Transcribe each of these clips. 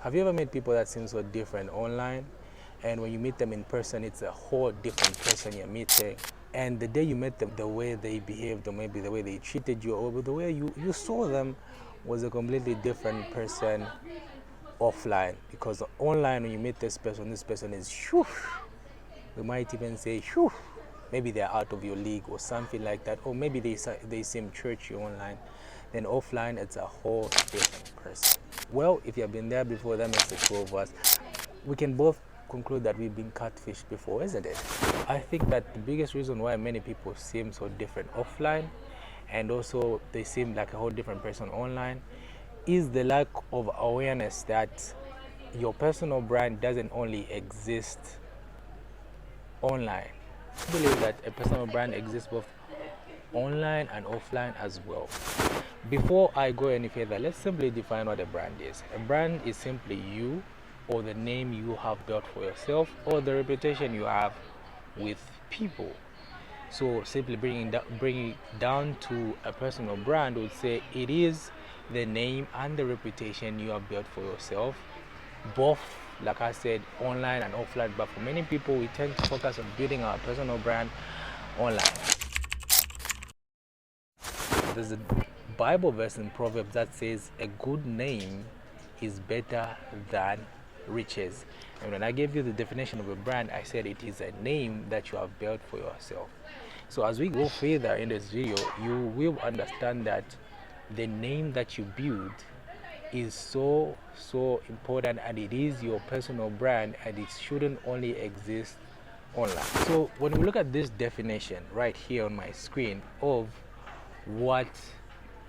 Have you ever met people that seem so different online, and when you meet them in person, it's a whole different person you're meeting? And the day you met them, the way they behaved, or maybe the way they treated you, or the way you saw them was a completely different person offline. Because online, when you meet this person is shoo. We might even say shoo. Maybe they're out of your league or something like that, or maybe they seem churchy online. Then offline, it's a whole different person. Well, if you have been there before, that makes the two of us. We can both conclude that we've been catfished before, isn't it? I think that the biggest reason why many people seem so different offline, and also they seem like a whole different person online, is the lack of awareness that your personal brand doesn't only exist online. I believe that a personal brand exists both online and offline as well. Before I go any further, let's simply define what a brand is. A brand is simply you, or the name you have built for yourself, or the reputation you have with people. So simply bringing it down to a personal brand would say it is the name and the reputation you have built for yourself, both, like I said, online and offline. But for many people, we tend to focus on building our personal brand online. There's a Bible verse in Proverbs that says a good name is better than riches. And when I gave you the definition of a brand, I said it is a name that you have built for yourself. So as we go further in this video, you will understand that the name that you build is so important, and it is your personal brand, and it shouldn't only exist online. So when we look at this definition right here on my screen of what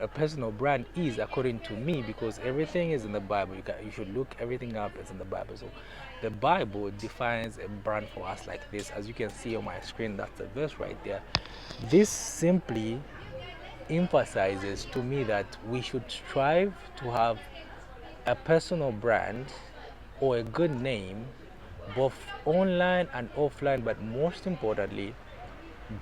a personal brand is according to me, because everything is in the Bible, you should look everything up, it's in the Bible. So the Bible defines a brand for us like this. As you can see on my screen, that's the verse right there. This simply emphasizes to me that we should strive to have a personal brand or a good name both online and offline, but most importantly,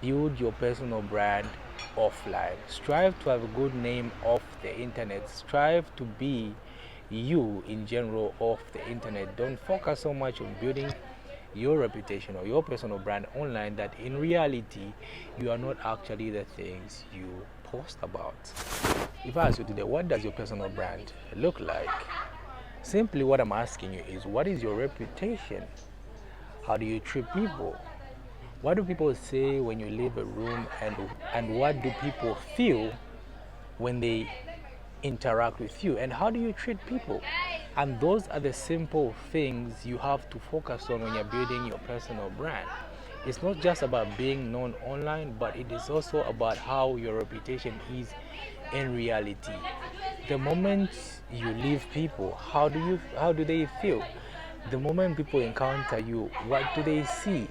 build your personal brand offline. Strive to have a good name off the internet. Strive to be you in general off the internet. Don't focus so much on building your reputation or your personal brand online that in reality you are not actually the things you post about. If I ask you today, what does your personal brand look like? Simply what I'm asking you is, what is your reputation? How do you treat people? What do people say when you leave a room, and what do people feel when they interact with you, and how do you treat people? And those are the simple things you have to focus on when you're building your personal brand. It's not just about being known online, but it is also about how your reputation is in reality. The moment you leave people, how do they feel? The moment people encounter you, what do they see?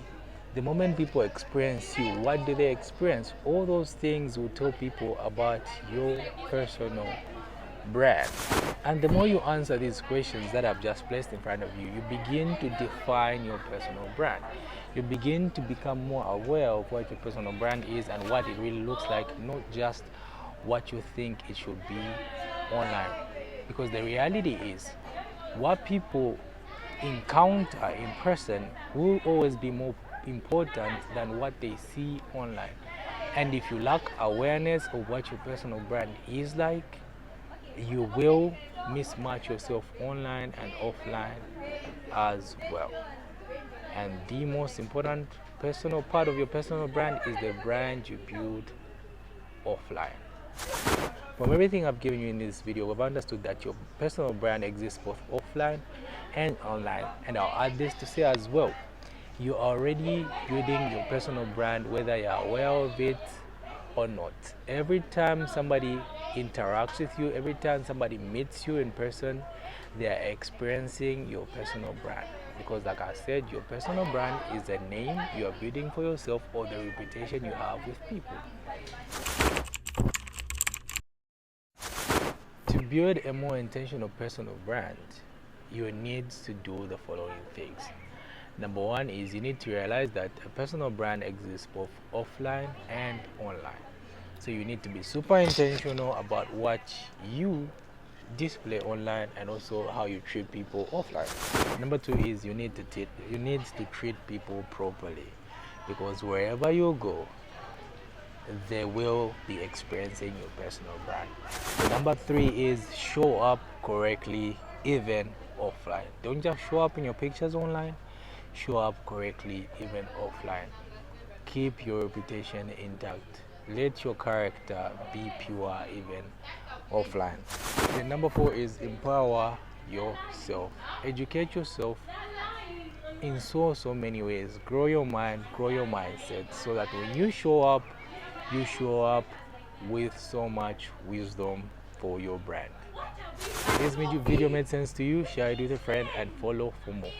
The moment people experience you, what do they experience? All those things will tell people about your personal brand. And the more you answer these questions that I've just placed in front of you, you begin to define your personal brand. You begin to become more aware of what your personal brand is and what it really looks like, not just what you think it should be online. Because the reality is, what people encounter in person will always be more important than what they see online. And if you lack awareness of what your personal brand is like, you will mismatch yourself online and offline as well. And the most important personal part of your personal brand is the brand you build offline. From everything I've given you in this video, we've understood that your personal brand exists both offline and online. And I'll add this to say as well, you're already building your personal brand whether you're aware of it or not. Every time somebody interacts with you, every time somebody meets you in person, they are experiencing your personal brand. Because like I said, your personal brand is a name you are building for yourself or the reputation you have with people. To build a more intentional personal brand, you need to do the following things. Number one is you need to realize that a personal brand exists both offline and online. So you need to be super intentional about what you display online and also how you treat people offline. Number two is you need to treat people properly, because wherever you go, they will be experiencing your personal brand. Number three is show up correctly even offline. Don't just show up in your pictures online, show up correctly even offline. Keep your reputation intact. Let your character be pure even offline. Then number four is empower yourself. Educate yourself in so many ways. Grow your mind, grow your mindset, so that when you show up with so much wisdom for your brand. If this video made sense to you, share it with a friend and follow for more.